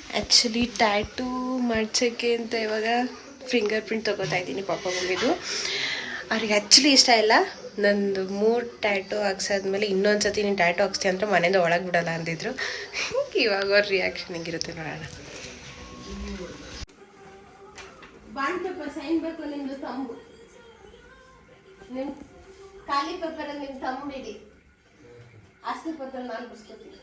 Actually tattoo ಮಾಡ್ಸೋಕ್ಕೆ ಅಂತ ಇವಾಗ ಫಿಂಗರ್ ಪ್ರಿಂಟ್ ತೊಗೋತಾ ಇದ್ದೀನಿ ಪಾಪ ಮಮ್ಮಿದು. ಅವ್ರಿಗೆ ಆ್ಯಕ್ಚುಲಿ ಇಷ್ಟ ಇಲ್ಲ. ನಂದು 3 ಟ್ಯಾಟೂ ಹಾಕ್ಸಾದ್ಮೇಲೆ ಇನ್ನೊಂದು ಸತಿ ನೀನು ಟ್ಯಾಟೂ ಹಾಕ್ಸ್ತೀಯ ಅಂದರೆ ಮನೆಯಿಂದ ಒಳಗೆ ಬಿಡಲ್ಲ ಅಂದಿದ್ರು. ಇವಾಗ ಅವ್ರ ರಿಯಾಕ್ಷನ್ ಹೆಂಗಿರುತ್ತೆ ನೋಡೋಣ. ಬಾಂಡ್ ಪೇಪರ್ ಸೈನ್ ಬೇಕು, ನಿಮ್ಮದು ತಂಬು, ನಿಮ್ಮ ಖಾಲಿ ಪೇಪರಲ್ಲಿ ನಿಮ್ಮ ತಂಬಿಡಿ, ಆಸ್ತಿ ಪತ್ರ ನಾನು ಬಿಡಿಸ್ಕೊತೀನಿ.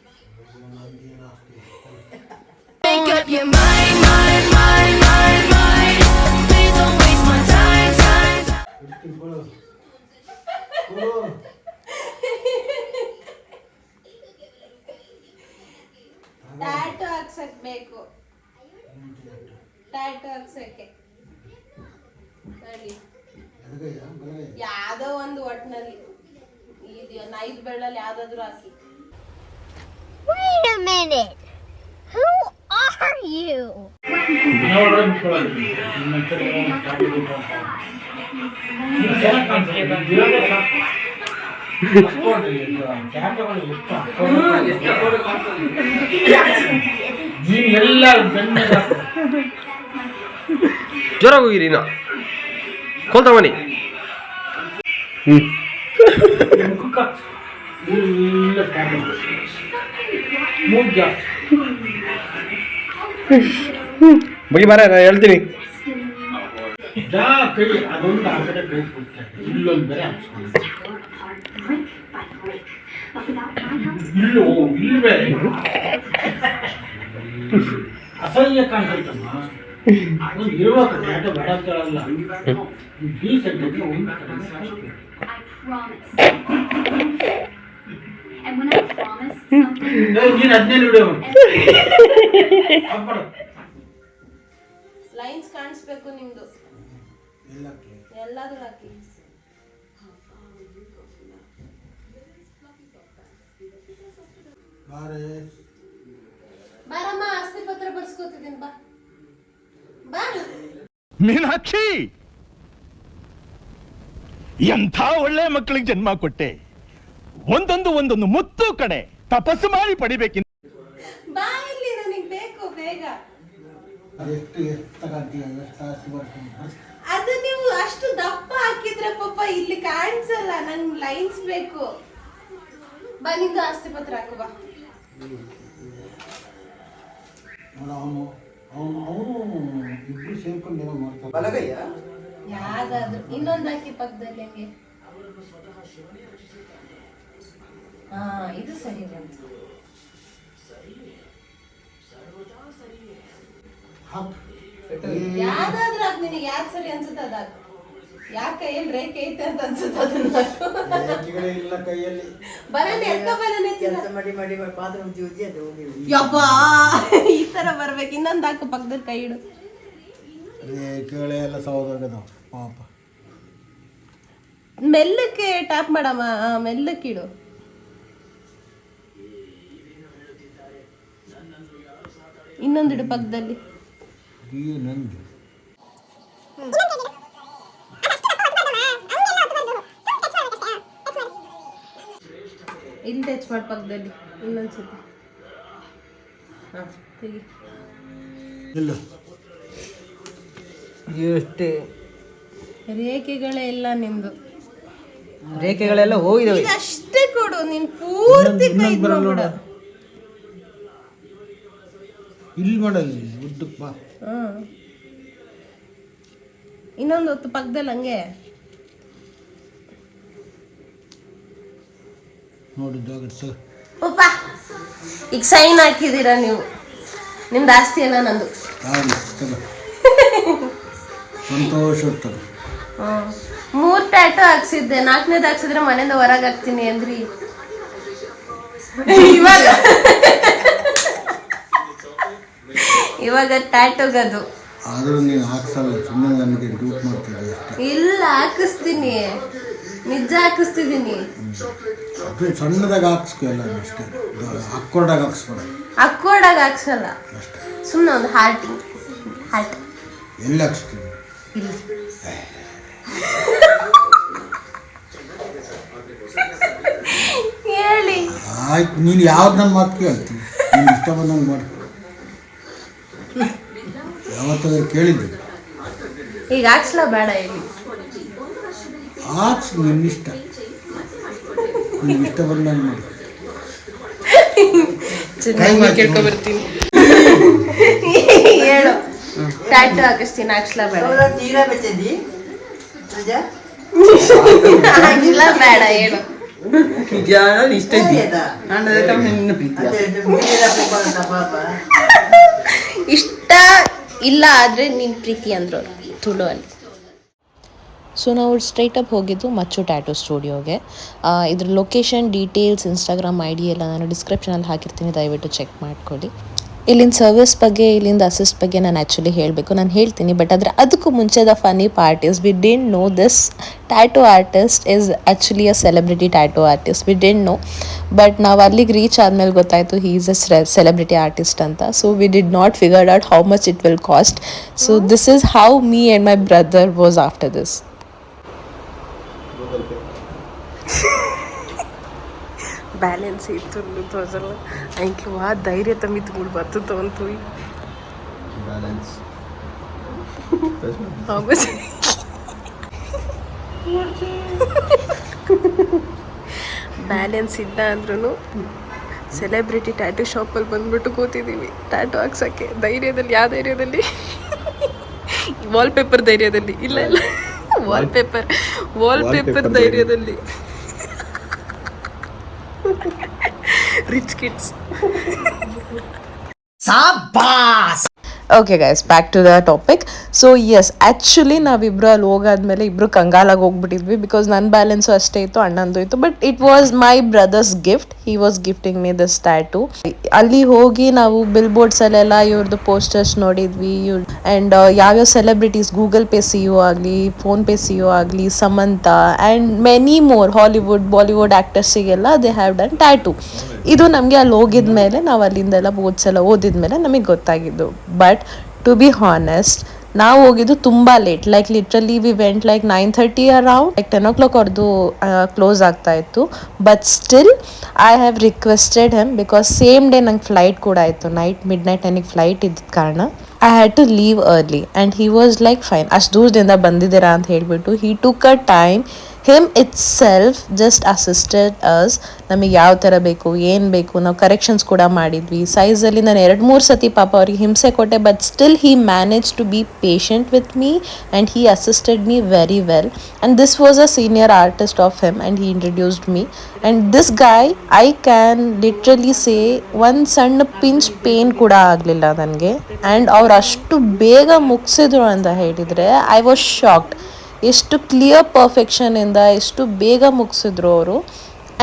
Make up your mind, mind, mind, mind, mind. Please don't waste my time, time, time. Tattoo ಹಾಕ್ಸಕ್ ಬೇಕು, ಟ್ಯಾಟೂ ಹಾಕ್ಸಕ್ಕೆ ಯಾವ್ದೋ ಒಂದು ಒಟ್ಟಿನಲ್ಲಿ 5 ಬೆಳ್ಳಲ್ಲಿ ಯಾವ್ದಾದ್ರು ಹಾಕಿ. Wait a minute. Who are you? ಜೋರಾಗಿ ಹೋಗಿರಿ ನಾ ಕೊಲ್ತಾ ಮನಿ. ಬಗಿ ಬಾರ ನಾನು ಹೇಳ್ತೀನಿ. ಅಸಹ್ಯ ಕಾಣಿಸುತ್ತಮ್ಮ, ಇರುವಾಗ ಬೇಡ ಬೇಡ ಅಂತ ಹೇಳಲ್ಲ. ನೀನು 15 ವಿಡಿಯೋ ಲೈನ್ಸ್ ಕಾಣಿಸ್ಬೇಕು ನಿಮ್ದು, ಎಲ್ಲಾದ್ರೂ ಹಾಕಿ. ಬಾರಮ್ಮ, ಆಸ್ತಿ ಪತ್ರ ಬರ್ಸ್ಕೊತಿದ್ದೀನಿ, ಬಾ ಬಾ. ಮೀನಾಕ್ಷಿ, ಎಂಥ ಒಳ್ಳೆ ಮಕ್ಕಳಿಗೆ ಜನ್ಮ ಕೊಟ್ಟೆ. ಒಂದೊಂದು ಮುತ್ತು ಕಡೆ ತಪಸ್ಸು ಮಾಡಿ ಪಡಿಬೇಕಿಂತ. ಬಾ ಇಲ್ಲಿ, ನನಗೆ ಬೇಕು ಬೇಗ. ಅದು ನೀವು ಅಷ್ಟು ದಪ್ಪ ಹಾಕಿದ್ರೆ ಪಾಪ ಇಲ್ಲಿ ಕಾಣಿಸಲ್ಲ, ನಂಗೆ ಲೈನ್ಸ್ ಬೇಕು. ಬಾ, ನಿಂದು ಆಸ್ತಿ ಪತ್ರ ಹಾಕು ಬಾ. ಯಾವ್ದಾದ್ರು ಇನ್ನೊಂದು ಹಾಕಿ ಪಕ್ಕದಲ್ಲಿ. ಹಂಗೆ ಹಾ, ಇದು ಸರಿ ಬಂತು. ಯಾವ್ದಾದ್ರು ಹಾಕ್, ನಿನಗೆ ಯಾವ್ದು ಸರಿ ಅನ್ಸುತ್ತೆ ಅದಾಗ. ಯಾವ ಕೈಯಲ್ಲಿ ರೇಖೆ ಐತೆ ಅಂತ ಅನ್ಸುತ್ತೆ ಅದನ್ನ ಯಪ್ಪಾ, ಈ ತರ ಬರ್ಬೇಕು. ಇನ್ನೊಂದು ಹಾಕು ಪಕ್ಕದಲ್ಲಿ, ಕೈ ಇಡು. ಮೆಲ್ಲಕ್ಕೆ ಟ್ಯಾಪ್ ಮಾಡಮ್ಮ, ಮೆಲ್ಲಕ್ಕೆ ಇಡು. ಇನ್ನೊಂದಿಡು ಪಕ್ಕದಲ್ಲಿ. ಇಲ್ಲಿ ಟಚ್ ಮಾಡಿ ಪಕ್ಕದಲ್ಲಿ ಇನ್ನೊಂದ್ಸತಿ. ಹಾಂ, ತೆಗಿ. ಇಲ್ಲ ಅಷ್ಟೇ ರೇಖೆಗಳೇ ಇಲ್ಲ ನಿಂದು, ರೇಖೆಗಳೆಲ್ಲ ಹೋಗಿದಾವೆ. ಅಷ್ಟೇ ಕೊಡು, ನೀನ್ ಪೂರ್ತಿ ಕೈ ಮಾಡ್ಬಿಡ. ಇಲ್ಲಿ ಮಾಡಲ್ಲ, ಉದ್ದಕ್ಕೆ ಬಾ. ಇನ್ನೊಂದು ಹೊತ್ತು ಪಕ್ಕದಲ್ಲಿ ಹಂಗೆ ನೋಡಿದ್ದಾಗತ್ತೆ. ಪಾಪ ಈಗ ಸೈನ್ ಹಾಕಿದ್ದೀರಾ ನೀವು, ನಿಮ್ದು ಆಸ್ತಿ ಎಲ್ಲ ನಂದು. ಸಂತೋಷ ಇರ್ತದೆ. 3 ಟ್ಯಾಟೂ ಹಾಕ್ಸಿದ್ದೆ, 4ನೇದು ಹಾಕ್ಸಿದ್ರೆ ಮನೆಯಿಂದ ಹೊರಗೆ ಹಾಕ್ತೀನಿ ಅಂದ್ರಿ. ಇವಾಗ ಟ್ಯಾಟೂಗದು ಆದ್ರೂ ನೀನು ಹಾಕ್ಸಲ್ಲ, ಸುಮ್ಮನೆ ನನಗೆ ಡೂಟ್ ಮಾಡ್ತಿದ್ದೆ ಅಷ್ಟೇ. ಇಲ್ಲ, ಹಾಕಿಸ್ತೀನಿ, ನಿಜ ಹಾಕಿಸ್ತಿದ್ದೀನಿ. ಸಣ್ಣದಾಗ ಹಾಕ್ಸ್ಕೊ ಎಲ್ಲ ಅಷ್ಟೇ, ಅಕ್ಕೋರ್ಡಾಗ ಹಾಕ್ಸ್ಕೊಡ. ಅಕ್ಕೋರ್ಡಾಗ ಹಾಕ್ಸಲ್ಲ, ಸುಮ್ಮನೆ ಒಂದು ಹಾರ್ಟ್. ಎಲ್ಲಿ ಹಾಕ್ಸ್ತೀವಿ? ಇಲ್ಲಿ ಆಯ್ತು, ನೀನು ಯಾವ್ದು ನನ್ನ ಮಾತು ಕೇಳ್ತೀನಿ, ನೀನು ಇಷ್ಟ ಬಂದಂಗೆ ಮಾಡಿ. ಯಾವತ್ತಾದ್ರೂ ಕೇಳಿದ್ದೆ ಈಗ ಹಾಕ್ಸ್ಲಾ ಬೇಡ ಹೇಳಿ. ಆರ್ಟ್ಸ್ ನಿನ್ನಿಷ್ಟ, ನಿನ್ಗೆ ಇಷ್ಟ ಬಂದಂಗೆ ಮಾಡಿ. ಚೆನ್ನಾಗಿ ಕೇಳ್ಕೊಬರ್ತೀನಿ. ಹೇಳು, ಟ್ಯಾಟು ಹಾಕಿಸ್ತೀನಿ, ಹಾಕ್ಸ್ಲಾ ಬೇಡ? ಹಾಕ್ಸ್ಲಾ ಬೇಡ ಹೇಳು. ಇಷ್ಟ ಇಲ್ಲ ಆದರೆ ನಿನ್ನ ಪ್ರೀತಿ ಅಂದ್ರು ತುಳು ಅಲ್ಲಿ. ಸೊ ನಾವು ಸ್ಟ್ರೈಟಪ್ ಹೋಗಿದ್ದು ಮಚ್ಚು ಟ್ಯಾಟೂ ಸ್ಟುಡಿಯೋಗೆ. ಇದ್ರ location details, Instagram I D ಎಲ್ಲ ನಾನು ಡಿಸ್ಕ್ರಿಪ್ಷನಲ್ಲಿ ಹಾಕಿರ್ತೀನಿ, ದಯವಿಟ್ಟು ಚೆಕ್ ಮಾಡ್ಕೊಳ್ಳಿ. ಇಲ್ಲಿನ ಸರ್ವಿಸ್ ಬಗ್ಗೆ, ಇಲ್ಲಿಂದ ಅಸಿಸ್ಟ್ ಬಗ್ಗೆ ನಾನು ಆ್ಯಕ್ಚುಲಿ ಹೇಳಬೇಕು, ನಾನು ಹೇಳ್ತೀನಿ. ಬಟ್ ಆದರೆ ಅದಕ್ಕೂ ಮುಂಚೆ the funny part is we didn't know this tattoo artist is actually a celebrity tattoo artist. We didn't know. But ನಾವು ಅಲ್ಲಿಗೆ ರೀಚ್ ಆದಮೇಲೆ ಗೊತ್ತಾಯಿತು he is a celebrity artist ಅಂತ. So we did not figured out how much it will cost. So this is how me and my brother was after this. Balance ಇತ್ತು ತೋರ್ಸಲ್ಲ ಆಯ್ಕೆ ವಾ ಧೈರ್ಯ ತಮ್ಮಿತ್ತು ಮೂಡು ಬರ್ತದ ಅಂತು ಬ್ಯಾಲೆನ್ಸ್ ಇಲ್ಲ ಅಂದ್ರೂ ಸೆಲೆಬ್ರಿಟಿ ಟ್ಯಾಟೂ ಶಾಪಲ್ಲಿ ಬಂದ್ಬಿಟ್ಟು ಕೂತಿದ್ದೀವಿ ಟ್ಯಾಟೂ ಹಾಕ್ಸೋಕ್ಕೆ. ಧೈರ್ಯದಲ್ಲಿ, ಯಾವ ಧೈರ್ಯದಲ್ಲಿ? ವಾಲ್ಪೇಪರ್ ಧೈರ್ಯದಲ್ಲಿ. ಇಲ್ಲ ಇಲ್ಲ, wallpaper ಧೈರ್ಯದಲ್ಲಿ. Rich kids. Sabas. Okay guys, back to the topic. So yes, actually ನಾವಿಬ್ರು ಅಲ್ಲಿ ಹೋಗಾದ್ಮೇಲೆ ಇಬ್ರು ಕಂಗಾಲಾಗಿ ಹೋಗ್ಬಿಟ್ಟಿದ್ವಿ, ಬಿಕಾಸ್ ನನ್ನ ಬ್ಯಾಲೆನ್ಸು ಅಷ್ಟೇ ಇತ್ತು, ಅಣ್ಣಂದು ಇತ್ತು. But it was my brothers gift. He was gifting me this tattoo. ಅಲ್ಲಿ ಹೋಗಿ ನಾವು ಬಿಲ್ ಬೋರ್ಡ್ಸಲ್ಲೆಲ್ಲ ಇವ್ರದ್ದು ಪೋಸ್ಟರ್ಸ್ ನೋಡಿದ್ವಿ. ಆ್ಯಂಡ್ ಯಾವ್ಯಾವ celebrities, Google Pay CEO ಆಗಲಿ, ಫೋನ್ಪೇ ಸಿ ಯು ಆಗಲಿ, Samantha and many more Hollywood Bollywood ಆ್ಯಕ್ಟರ್ಸಿಗೆಲ್ಲ ದೇ ಹ್ಯಾವ್ ಡನ್ ಟ್ಯಾಟೂ. ಇದು ನಮಗೆ ಅಲ್ಲಿ ಹೋಗಿದ ಮೇಲೆ, ನಾವು ಅಲ್ಲಿಂದೆಲ್ಲ ಬೋರ್ಡ್ಸ್ ಎಲ್ಲ ಓದಿದ್ಮೇಲೆ ನಮಗೆ ಗೊತ್ತಾಗಿದ್ದು. ಬಟ್ ಟು ಬಿ ಹಾನೆಸ್ಟ್, ನಾವು ಹೋಗಿದ್ದು ತುಂಬ late. Like literally we went like 9:30 around. Like 10 o'clock ಅವ್ರದ್ದು ಕ್ಲೋಸ್ ಆಗ್ತಾ ಇತ್ತು. But still I have requested him, because same day ನಂಗೆ ಫ್ಲೈಟ್ ಕೂಡ ಆಯಿತು. midnight ನನಗೆ ಫ್ಲೈಟ್ ಇದ್ದ ಕಾರಣ I had to leave early. And he was like fine, ಅಷ್ಟು ದೂರದಿಂದ ಬಂದಿದ್ದೀರಾ ಅಂತ ಹೇಳಿಬಿಟ್ಟು he took a time. Him itself just assisted us. ನಮಗೆ ಯಾವ ಥರ ಬೇಕು, ಏನು ಬೇಕು, ನಾವು ಕರೆಕ್ಷನ್ಸ್ ಕೂಡ ಮಾಡಿದ್ವಿ. ಸೈಜಲ್ಲಿ ನಾನು 2-3 ಸತಿ ಪಾಪ ಅವ್ರಿಗೆ ಹಿಂಸೆ ಕೊಟ್ಟೆ. But still he manage to be patient with me and he assisted me very well. And this was a senior artist of him and he introduced me. And this guy, I can literally say ಒಂದು ಸಣ್ಣ pinch pain ಕೂಡ ಆಗಲಿಲ್ಲ ನನಗೆ. And ಅವ್ರು ಅಷ್ಟು ಬೇಗ ಮುಗಿಸಿದ್ರು ಅಂತ ಹೇಳಿದರೆ ಐ ವಾಸ್ ಶಾಕ್ಡ್. ಎಷ್ಟು ಕ್ಲಿಯರ್ ಪರ್ಫೆಕ್ಷನಿಂದ ಎಷ್ಟು ಬೇಗ ಮುಗಿಸಿದ್ರು ಅವರು.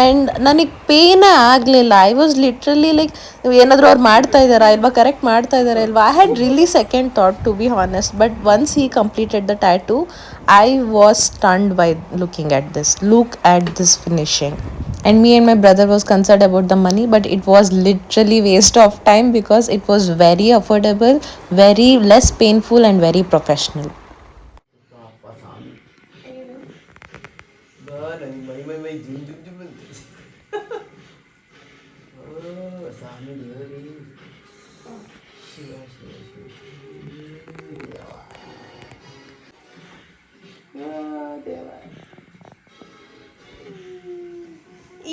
ಆ್ಯಂಡ್ ನನಗೆ ಪೇನೇ ಆಗಲಿಲ್ಲ. ಐ ವಾಸ್ ಲಿಟ್ರಲಿ ಲೈಕ್, ಏನಾದರೂ ಅವ್ರು ಮಾಡ್ತಾ ಇದ್ದಾರಾ ಇಲ್ವಾ, ಕರೆಕ್ಟ್ ಮಾಡ್ತಾ ಇದ್ದಾರಾ ಇಲ್ವಾ. I had really second thought to be honest. But once he completed the tattoo, I was stunned by looking at this. Look at this finishing. And me and my brother was concerned about the money, but it was literally waste of time because it was very affordable, very less painful and very professional.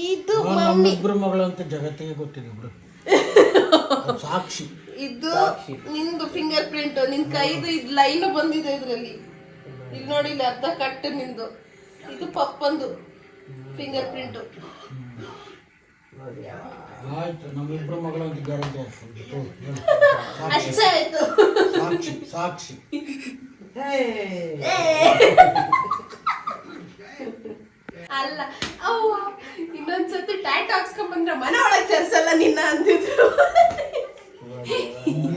ಇದು ನಮ್ಮಿಬ್ರು ಮಗಳು ಅಂತ ಜಗತ್ತಿಗೆ ಗೊತ್ತಿದೆ ಬಿಡು. ಸಾಕ್ಷಿ. ಇದು ನಿಂದು finger print, ನಿನ್ ಕೈದು ಇದು ಲೈನ್ ಬಂದಿದೆ ಇದರಲ್ಲಿ. ಇಲ್ಲಿ ನೋಡಿ, ಇಲ್ಲಿ ಅರ್ಧ ಕಟ್ ನಿಂದು. ಇದು ಪಪ್ಪಂದು ಫಿಂಗರ್ ಪ್ರಿಂಟ್. ಆಯ್ತು, ನಮ್ಮಿಬ್ರು ಮಗಳು ಅಂತ ಗ್ಯಾರಂಟಿ ಅಷ್ಟೇ ಆಯ್ತು. ಸಾಕ್ಷಿ ಸಾಕ್ಷಿ. ಅಲ್ಲ ಅವ್ವ, ಇನ್ನೊಂದ್ಸತಿ ಟ್ಯಾಟ್ ಹಾಕ್ಸ್ಕೊಂಡ್ ಬಂದ್ರೆ ಮನೆ ಒಳಗೆ ಸೇರ್ಸಲ್ಲ ನಿನ್ನ ಅಂತಿದ್ರು.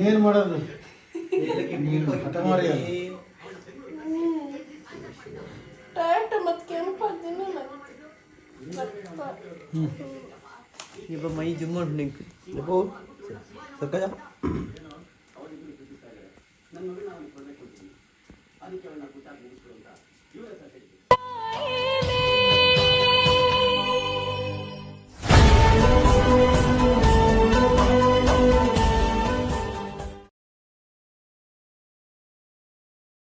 ಏನ್ ಮಾಡೋದು, ಹಠ ಮಾರಿ ಅಲ್ಲ. ಟ್ಯಾಟ್ ಮತ್ತೆ ಕೆಂಪದಿನ ಇವಾಗ ಮೈ ಜುಮ್ ಮಾಡಿ ನಿಂಕು ಸರ್ಕಜ.